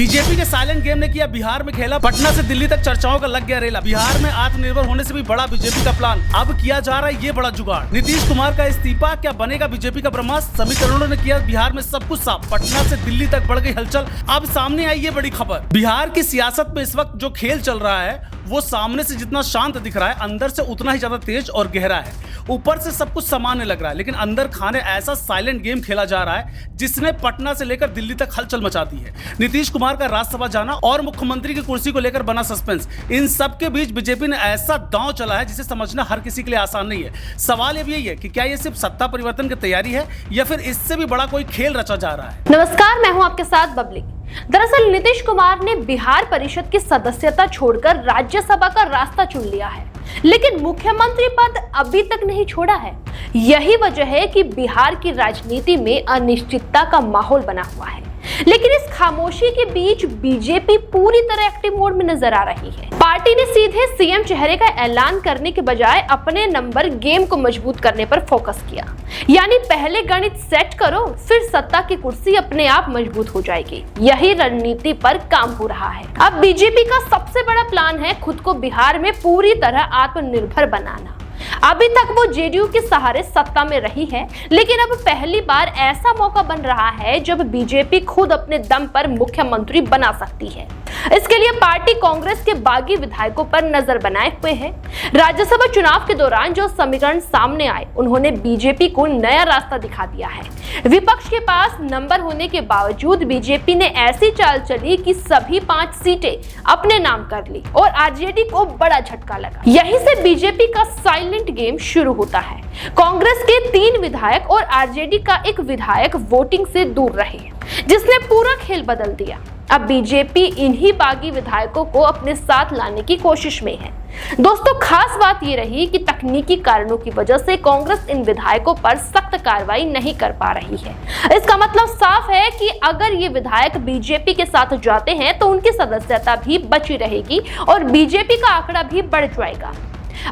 BJP के silent game ने किया बिहार में खेला, पटना से दिल्ली तक चर्चाओं का लग गया रेला। बिहार में आत्मनिर्भर होने से भी बड़ा बीजेपी का प्लान, अब किया जा रहा है ये बड़ा जुगाड़। नीतीश कुमार का इस्तीफा, क्या बनेगा बीजेपी का ब्रह्मास्त्र? समीकरणों ने किया बिहार में सब कुछ साफ, पटना से दिल्ली तक बढ़ गई हलचल। अब सामने आई ये बड़ी खबर। बिहार की सियासत में इस वक्त जो खेल चल रहा है वो सामने से जितना शांत दिख रहा है, अंदर से उतना ही ज्यादा तेज और गहरा है। ऊपर से सब कुछ सामान्य लग रहा है, लेकिन अंदर खाने ऐसा साइलेंट गेम खेला जा रहा है जिसने पटना से लेकर दिल्ली तक हलचल मचा दी है। नीतीश कुमार का राज्यसभा जाना और मुख्यमंत्री की कुर्सी को लेकर बना सस्पेंस, इन सब के बीच बीजेपी ने ऐसा दांव चला है जिसे समझना हर किसी के लिए आसान नहीं है। सवाल अब यही है कि क्या ये सिर्फ सत्ता परिवर्तन की तैयारी है या फिर इससे भी बड़ा कोई खेल रचा जा रहा है। नमस्कार, मैं हूं आपके साथ बबली। दरअसल नीतीश कुमार ने बिहार परिषद की सदस्यता छोड़कर राज्यसभा का रास्ता चुन लिया है, लेकिन मुख्यमंत्री पद अभी तक नहीं छोड़ा है। यही वजह है कि बिहार की राजनीति में अनिश्चितता का माहौल बना हुआ है। लेकिन इस खामोशी के बीच बीजेपी पूरी तरह एक्टिव मोड में नजर आ रही है। पार्टी ने सीधे सीएम चेहरे का ऐलान करने के बजाय अपने नंबर गेम को मजबूत करने पर फोकस किया। यानी पहले गणित सेट करो, फिर सत्ता की कुर्सी अपने आप मजबूत हो जाएगी। यही रणनीति पर काम हो रहा है। अब बीजेपी का सबसे बड़ा प्लान है खुद को बिहार में पूरी तरह आत्मनिर्भर बनाना। अभी तक वो जेडीयू के सहारे सत्ता में रही है, लेकिन अब पहली बार ऐसा मौका बन रहा है जब बीजेपी खुद अपने दम पर मुख्यमंत्री बना सकती है। इसके लिए पार्टी कांग्रेस के बागी विधायकों पर नजर बनाए हुए है। राज्यसभा चुनाव के दौरान जो समीकरण सामने आए, उन्होंने बीजेपी को नया रास्ता दिखा दिया है। विपक्ष के पास नंबर होने के बावजूद बीजेपी ने ऐसी चाल चली कि सभी 5 सीटें अपने नाम कर ली और आरजेडी को बड़ा झटका लगा। यहीं से बीजेपी का साइलेंट गेम शुरू होता है। कांग्रेस के 3 विधायक और आरजेडी का 1 विधायक वोटिंग से दूर रहे, जिसने पूरा खेल बदल दिया। अब बीजेपी इन्हीं बागी विधायकों को अपने साथ लाने की कोशिश में है। दोस्तों, खास बात ये रही कि तकनीकी कारणों की वजह से कांग्रेस इन विधायकों पर सख्त कार्रवाई नहीं कर पा रही है। इसका मतलब साफ है कि अगर ये विधायक बीजेपी के साथ जाते हैं तो उनकी सदस्यता भी बची रहेगी और बीजेपी का आंकड़ा भी बढ़ जाएगा।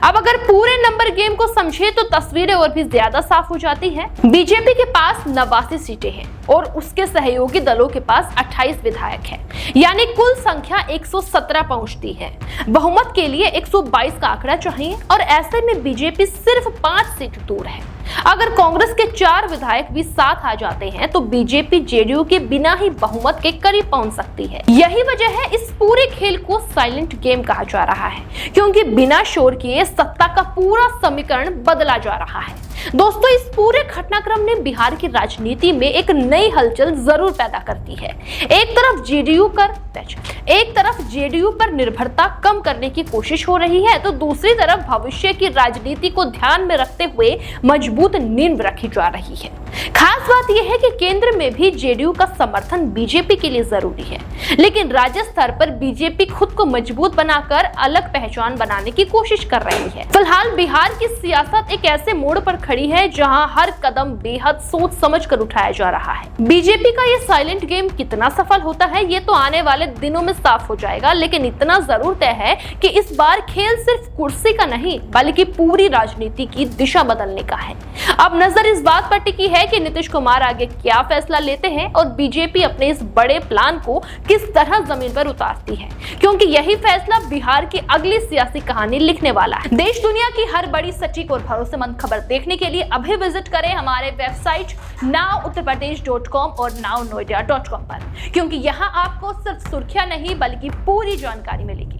अब अगर पूरे नंबर गेम को समझे तो तस्वीरें और भी ज्यादा साफ हो जाती है। बीजेपी के पास 89 सीटें हैं और उसके सहयोगी दलों के पास 28 विधायक हैं, यानी कुल संख्या 117 पहुंचती है। बहुमत के लिए 122 का आंकड़ा चाहिए और ऐसे में बीजेपी सिर्फ 5 सीट दूर है। अगर कांग्रेस के 4 विधायक भी साथ आ जाते हैं तो बीजेपी जेडीयू के बिना ही बहुमत के करीब पहुंच सकती है। यही वजह है इस पूरे खेल को साइलेंट गेम कहा जा रहा है, क्योंकि बिना शोर किए सत्ता का पूरा समीकरण बदला जा रहा है। दोस्तों, इस पूरे घटनाक्रम ने बिहार की राजनीति में एक नई हलचल जरूर पैदा करती है। एक तरफ जेडीयू पर निर्भरता कम करने की कोशिश हो रही है, तो दूसरी तरफ भविष्य की राजनीति को ध्यान में रखते हुए मजबूत नींव रखी जा रही है। खास बात यह है कि केंद्र में भी जेडीयू का समर्थन बीजेपी के लिए जरूरी है, लेकिन राज्य स्तर पर बीजेपी खुद को मजबूत बनाकर अलग पहचान बनाने की कोशिश कर रही है। फिलहाल बिहार की सियासत एक ऐसे मोड़ पर खड़ी है जहां हर कदम बेहद सोच समझ कर उठाया जा रहा है। बीजेपी का ये साइलेंट गेम कितना सफल होता है ये तो आने वाले दिनों में साफ हो जाएगा, लेकिन इतना जरूर तय है कि इस बार खेल सिर्फ कुर्सी का नहीं बल्कि पूरी राजनीति की दिशा बदलने का है। अब नजर इस बात पर टिकी है कि नीतीश कुमार आगे क्या फैसला लेते हैं और बीजेपी अपने इस बड़े प्लान को किस तरह जमीन पर उतारती है, क्योंकि यही फैसला बिहार की अगली सियासी कहानी लिखने वाला है। देश दुनिया की हर बड़ी सटीक और भरोसेमंद खबर देखने के लिए अभी विजिट करें हमारे वेबसाइट nowuttarpradesh.com और nownoida.com पर, क्योंकि यहाँ आपको सिर्फ सुर्खियां नहीं बल्कि पूरी जानकारी मिलेगी।